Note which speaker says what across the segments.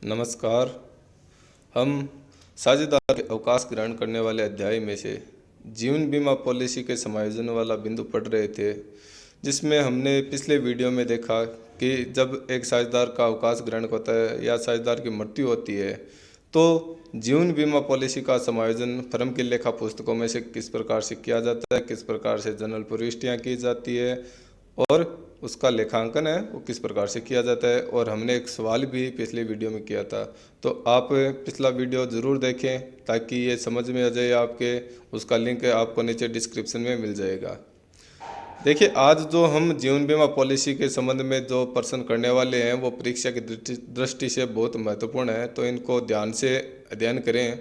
Speaker 1: नमस्कार। हम साझेदार के अवकाश ग्रहण करने वाले अध्याय में से जीवन बीमा पॉलिसी के समायोजन वाला बिंदु पढ़ रहे थे, जिसमें हमने पिछले वीडियो में देखा कि जब एक साझेदार का अवकाश ग्रहण होता है या साझेदार की मृत्यु होती है तो जीवन बीमा पॉलिसी का समायोजन फर्म की लेखा पुस्तकों में से किस प्रकार से किया जाता है, किस प्रकार से जनरल प्रविष्टियाँ की जाती है और उसका लेखांकन है वो किस प्रकार से किया जाता है। और हमने एक सवाल भी पिछले वीडियो में किया था, तो आप पिछला वीडियो ज़रूर देखें ताकि ये समझ में आ जाए आपके। उसका लिंक आपको नीचे डिस्क्रिप्शन में मिल जाएगा। देखिए, आज जो हम जीवन बीमा पॉलिसी के संबंध में जो प्रश्न करने वाले हैं वो परीक्षा की दृष्टि से बहुत महत्वपूर्ण है, तो इनको ध्यान से अध्ययन करें।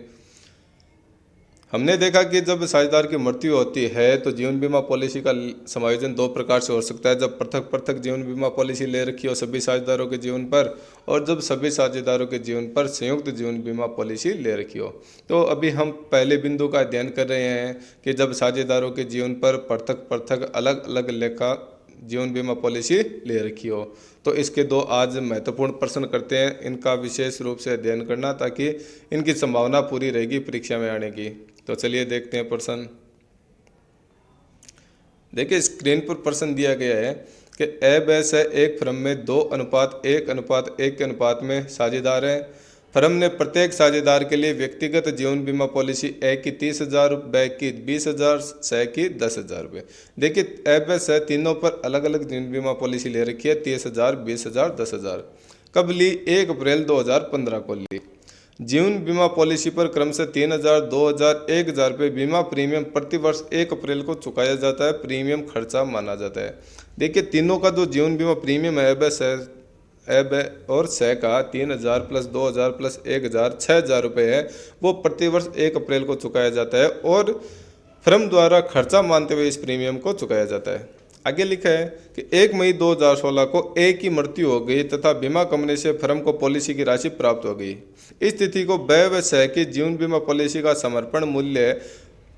Speaker 1: हमने देखा कि जब साझेदार की मृत्यु होती है तो जीवन बीमा पॉलिसी का समायोजन दो प्रकार से हो सकता है। जब पृथक पृथक जीवन बीमा पॉलिसी ले रखी हो सभी साझेदारों के जीवन पर, और जब सभी साझेदारों के जीवन पर संयुक्त जीवन बीमा पॉलिसी ले रखी हो। तो अभी हम पहले बिंदु का अध्ययन कर रहे हैं कि जब साझेदारों के जीवन पर पृथक पृथक अलग अलग लेखा जीवन बीमा पॉलिसी ले रखी हो। तो इसके दो आज महत्वपूर्ण प्रश्न करते हैं, इनका विशेष रूप से अध्ययन करना ताकि इनकी संभावना पूरी रहेगी परीक्षा में आने की। तो चलिए देखते हैं प्रश्न। देखिए, स्क्रीन पर प्रश्न दिया गया है कि एबेस है एक फर्म में 2:1:1 के अनुपात में साझेदार हैं। फर्म ने प्रत्येक साझेदार के लिए व्यक्तिगत जीवन बीमा पॉलिसी ए की 30,000, बे की 20,000, से की 10,000 रुपये। देखिए, एबेस है तीनों पर अलग अलग जीवन बीमा पॉलिसी ले रखी है, 30,000, 20,000, 10,000। कब ली? 1 अप्रैल 2015 को ली। जीवन बीमा पॉलिसी पर क्रमशः 3,000, 2,000, 1,000 रुपये बीमा प्रीमियम प्रति वर्ष 1 अप्रैल को चुकाया जाता है, प्रीमियम खर्चा माना जाता है। देखिए, तीनों का जो जीवन बीमा प्रीमियम है एब और से का 3,000 प्लस 2,000 प्लस 1,000 6,000 रुपये है, वो प्रतिवर्ष 1 अप्रैल को चुकाया जाता है और फर्म द्वारा खर्चा मानते हुए इस प्रीमियम को चुकाया जाता है। आगे लिखा है कि 1 मई 2016 को ए की मृत्यु हो गई तथा बीमा कंपनी से फर्म को पॉलिसी की राशि प्राप्त हो गई। इस तिथि को ब व से की जीवन बीमा पॉलिसी का समर्पण मूल्य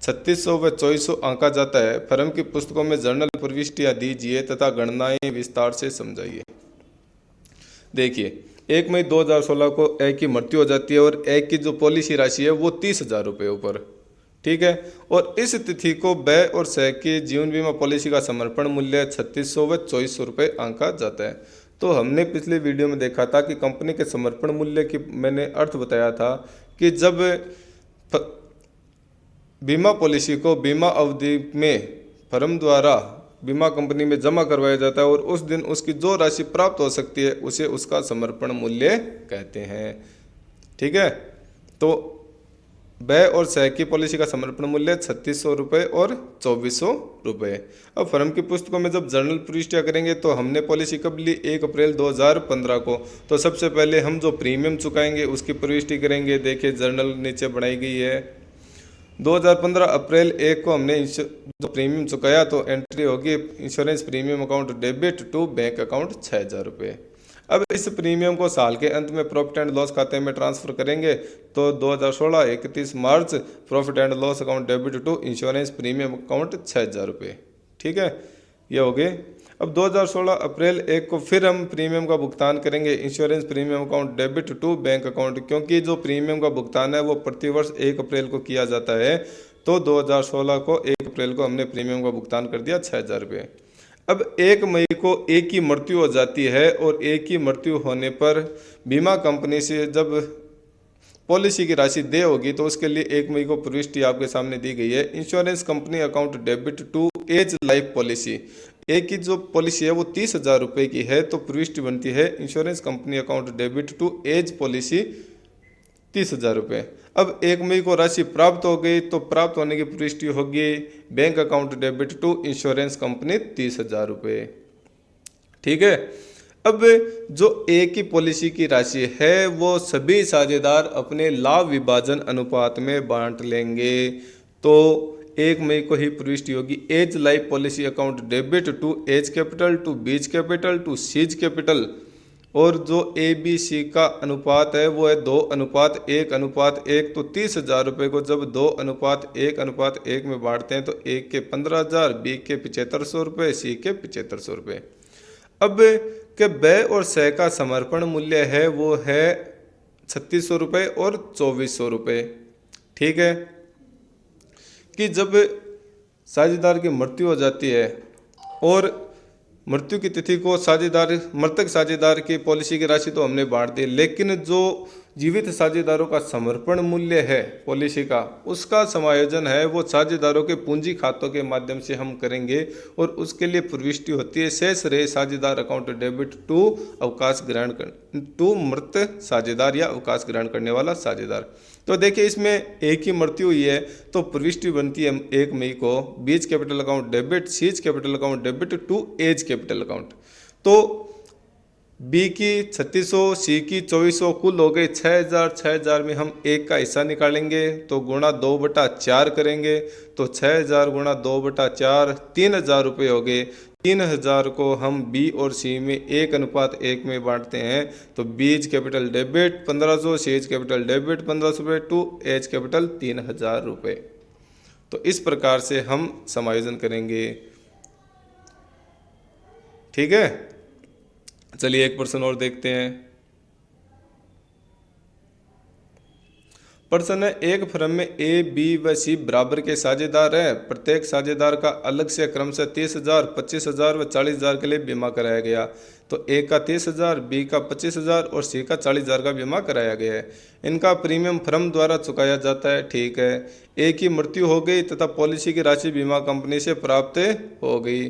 Speaker 1: 3600 व 2400 आंका जाता है। फर्म की पुस्तकों में जर्नल प्रविष्टियां दीजिए तथा गणनाएं विस्तार से समझाइए। देखिए, 1 मई 2016 को ए की मृत्यु हो जाती है और ए की जो पॉलिसी राशि है वो 30,000 रुपये ऊपर, ठीक है। और इस तिथि को ब और से की जीवन बीमा पॉलिसी का समर्पण मूल्य 3600 व 2400 रुपये आंका जाता है। तो हमने पिछले वीडियो में देखा था कि कंपनी के समर्पण मूल्य की मैंने अर्थ बताया था कि जब बीमा पॉलिसी को बीमा अवधि में फर्म द्वारा बीमा कंपनी में जमा करवाया जाता है और उस दिन उसकी जो राशि प्राप्त हो सकती है उसे उसका समर्पण मूल्य कहते हैं, ठीक है। तो ब और से की पॉलिसी का समर्पण मूल्य 3600 रुपये और 2400 रुपये। अब फर्म की पुस्तकों में जब जर्नल प्रविष्टियाँ करेंगे तो हमने पॉलिसी कब ली? 1 अप्रैल 2015 को। तो सबसे पहले हम जो प्रीमियम चुकाएंगे उसकी प्रविष्टि करेंगे। देखिए, जर्नल नीचे बनाई गई है। 2015 अप्रैल 1 को हमने जो प्रीमियम चुकाया तो एंट्री होगी insurance premium account debit to bank account 6,000 रुपये। अब इस प्रीमियम को साल के अंत में प्रॉफिट एंड लॉस खाते में ट्रांसफर करेंगे तो 2016 31 March profit and loss account debit to insurance premium account 6,000 रुपये, ठीक है, ये हो गए। अब 2016 अप्रैल 1 को फिर हम प्रीमियम का भुगतान करेंगे insurance premium account debit to bank account, क्योंकि जो प्रीमियम का भुगतान है वो प्रतिवर्ष 1 अप्रैल को किया जाता है। तो 2016 को 1 अप्रैल को हमने प्रीमियम का भुगतान कर दिया 6,000 रुपये। अब 1 मई को ए की मृत्यु हो जाती है और ए की मृत्यु होने पर बीमा कंपनी से जब पॉलिसी की राशि दे होगी तो उसके लिए 1 मई को प्रविष्टि आपके सामने दी गई है। Insurance company account debit to as life policy, A की जो पॉलिसी है वो 30,000 रुपये की है, तो प्रविष्टि बनती है insurance company account debit to as policy 30,000 रुपये। अब 1 मई को राशि प्राप्त हो गई तो प्राप्त होने की प्रविष्टि होगी bank account debit to insurance company 30,000 रुपये, ठीक है। अब जो ए की पॉलिसी की राशि है वो सभी साझेदार अपने लाभ विभाजन अनुपात में बांट लेंगे। तो 1 मई को ही प्रविष्टि होगी A's life policy account debit to A's capital to B's capital to C's capital, और जो ए बी सी का अनुपात है वो है 2:1:1। तो 30,000 रुपये को जब 2:1:1 में बांटते हैं तो ए के 15,000, बी के 7500 रुपये, सी के 7500 रुपये। अब के ब और से का समर्पण मूल्य है वो है 3600 रुपये और 2400 रुपये। ठीक है, कि जब साझेदार की मृत्यु हो जाती है और मृत्यु की तिथि को मृतक साझेदार की पॉलिसी की राशि तो हमने बांट दी, लेकिन जो जीवित साझेदारों का समर्पण मूल्य है पॉलिसी का, उसका समायोजन है वो साझेदारों के पूंजी खातों के माध्यम से हम करेंगे। और उसके लिए प्रविष्टि होती है शेष रहे साझेदार अकाउंट डेबिट टू अवकाश ग्रहण टू मृत साझेदार या अवकाश ग्रहण करने वाला साझेदार। तो देखिए, इसमें एक ही मृत्यु हुई है तो प्रविष्टि बनती है 1 मई को B's capital account debit C's capital account debit to A's capital account. तो बी की 3600, सी की 2400, कुल हो गए 6000। 6000 में हम एक का हिस्सा निकालेंगे तो गुणा 2/4 करेंगे, तो 6000 गुणा 2/4 3000 रुपये हो गए। 3000 को हम बी और सी में 1:1 में बांटते हैं, तो B's capital debit 1500, seize capital debit 1500 रुपये टू एज कैपिटल 3000 रुपये। तो इस प्रकार से हम समायोजन करेंगे। ठीक है, चलिए एक प्रश्न और देखते हैं। प्रश्न है, एक फर्म में ए, बी व सी बराबर के साझेदार हैं। प्रत्येक साझेदार का अलग से क्रमशः 30,000, 25,000 व 40,000 के लिए बीमा कराया गया। तो ए का 30,000, बी का 25,000 और सी का 40,000 का बीमा कराया गया है। इनका प्रीमियम फर्म द्वारा चुकाया जाता है। ठीक है, ए की मृत्यु हो गई तथा पॉलिसी की राशि बीमा कंपनी से प्राप्त हो गई।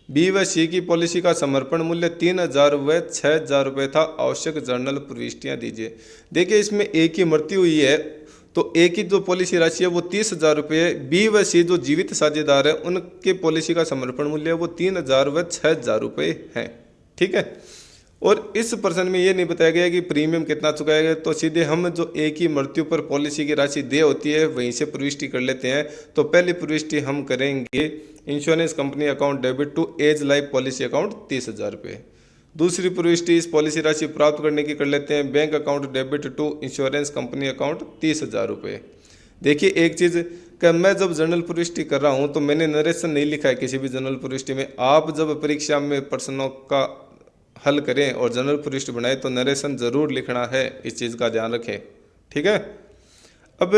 Speaker 1: बी व सी की पॉलिसी का समर्पण मूल्य 3,000 व 6,000 रुपये था। आवश्यक जर्नल प्रविष्टियां दीजिए। देखिए, इसमें ए की मृत्यु हुई है तो ए की जो पॉलिसी राशि है वो 30,000 रुपये, बी व सी जो जीवित साझेदार है उनके पॉलिसी का समर्पण मूल्य है वो 3,000 व 6,000 रुपये हैं। ठीक है, और इस प्रश्न में ये नहीं बताया गया कि प्रीमियम कितना चुकाया गया, तो सीधे हम जो ए की मृत्यु पर पॉलिसी की राशि दे होती है वहीं से प्रविष्टि कर लेते हैं। तो पहली प्रविष्टि हम करेंगे insurance company account debit to as life policy account 30,000 रुपये। दूसरी प्रविष्टि इस पॉलिसी राशि प्राप्त करने की कर लेते हैं bank account debit to insurance company account 30,000 रुपये। देखिए, एक चीज़ कि मैं जब जर्नल प्रविष्टि कर रहा हूँ तो मैंने नरेशन नहीं लिखा है किसी भी जर्नल प्रविष्टि में। आप जब परीक्षा में प्रश्नों का हल करें और जनरल प्रविष्टि बनाए तो नरेशन जरूर लिखना है, इस चीज़ का ध्यान रखें। ठीक है, अब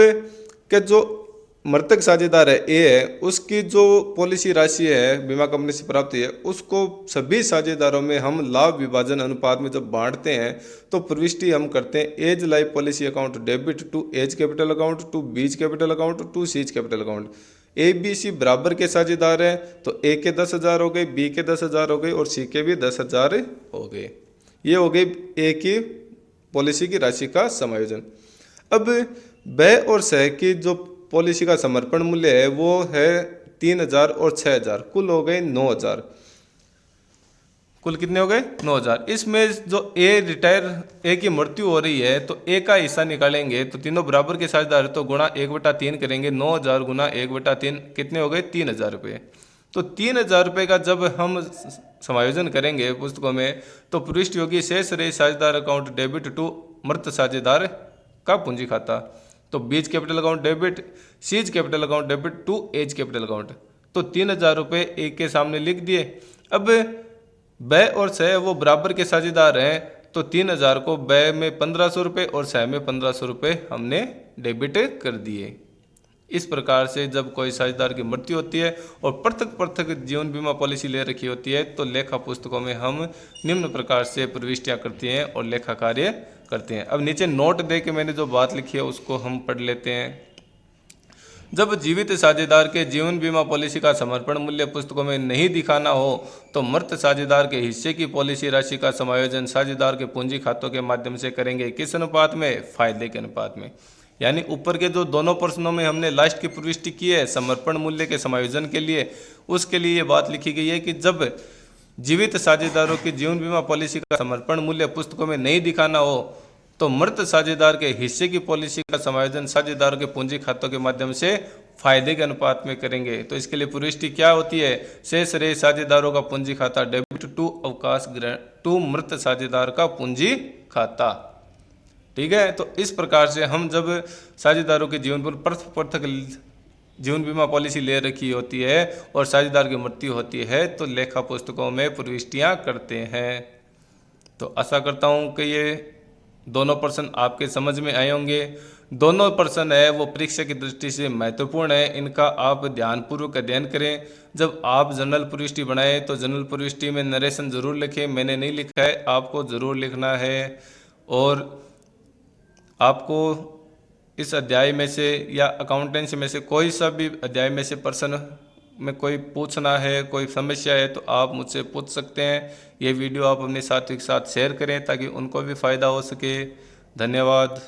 Speaker 1: कि जो मृतक साझेदार है ए है, उसकी जो पॉलिसी राशि है बीमा कंपनी से प्राप्त है उसको सभी साझेदारों में हम लाभ विभाजन अनुपात में जब बांटते हैं तो प्रविष्टि हम करते हैं A's life policy account debit to A's capital account to B's capital account to C's capital account. A B C बराबर के साझेदार हैं तो ए के 10,000 हो गए, बी के 10,000 हो गए और सी के भी 10,000 हो गए। ये हो गई ए की पॉलिसी की राशि का समायोजन। अब ब और स की जो पॉलिसी का समर्पण मूल्य है वो है 3,000 और 6,000, कुल हो गए 9,000। कुल कितने हो गए? 9,000। इसमें जो ए की मृत्यु हो रही है तो ए का हिस्सा निकालेंगे तो तीनों बराबर के साझेदार है तो गुणा 1/3 करेंगे। 9,000 गुना 1/3 कितने हो गए? 3,000 रुपये। तो 3,000 रुपये का जब हम समायोजन करेंगे पुस्तकों में तो प्रविष्टि होगी शेष रहे साझेदार अकाउंट डेबिट टू मृत साझेदार का पूंजी खाता। तो B's capital account debit, C's capital account debit to A's capital account. तो 3,000 रुपये एक के सामने लिख दिए। अब ब और स वो बराबर के साझेदार हैं तो 3,000 को ब में 1,500 रुपये और स में 1,500 रुपये हमने डेबिट कर दिए। इस प्रकार से जब कोई साझेदार की मृत्यु होती है और पृथक पृथक जीवन बीमा पॉलिसी ले रखी होती है तो लेखा पुस्तकों में हम निम्न प्रकार से प्रविष्टियाँ करते हैं और लेखा कार्य करते हैं। अब नीचे नोट दे के मैंने जो बात लिखी है उसको हम पढ़ लेते हैं। जब जीवित साझेदार के जीवन बीमा पॉलिसी का समर्पण मूल्य पुस्तकों में नहीं दिखाना हो तो मृत साझेदार के हिस्से की पॉलिसी राशि का समायोजन साझेदार के पूंजी खातों के माध्यम से करेंगे। किस अनुपात में? फायदे के अनुपात में। यानी ऊपर के जो दोनों प्रश्नों में हमने लास्ट की प्रविष्टि की है समर्पण मूल्य के समायोजन के लिए, उसके लिए ये बात लिखी गई है कि जब जीवित साझेदारों की जीवन बीमा पॉलिसी का समर्पण मूल्य पुस्तकों में नहीं दिखाना हो तो मृत साझेदार के हिस्से की पॉलिसी का समायोजन साझेदारों के पूंजी खातों के माध्यम से फायदे के अनुपात में करेंगे। तो इसके लिए प्रविष्टि क्या होती है? शेष रहे साझेदारों का पूंजी खाता डेबिट टू अवकाश ग्रहण टू मृत साझेदार का पूंजी खाता। ठीक है, तो इस प्रकार से हम जब साझेदारों के जीवन पर पृथक जीवन बीमा पॉलिसी ले रखी होती है और साझेदार की मृत्यु होती है तो लेखा पुस्तकों में प्रविष्टियां करते हैं। तो आशा करता हूं कि ये दोनों प्रश्न आपके समझ में आए होंगे। दोनों प्रश्न है वो परीक्षा की दृष्टि से महत्वपूर्ण है, इनका आप ध्यानपूर्वक अध्ययन करें। जब आप जनरल प्रविष्टि बनाएं तो जनरल प्रविष्टि में नरेशन जरूर लिखें, मैंने नहीं लिखा है, आपको ज़रूर लिखना है। और आपको इस अध्याय में से या अकाउंटेंसी में से कोई सा भी अध्याय में से प्रश्न में कोई पूछना है, कोई समस्या है तो आप मुझसे पूछ सकते हैं। ये वीडियो आप अपने साथियों के साथ शेयर करें ताकि उनको भी फ़ायदा हो सके। धन्यवाद।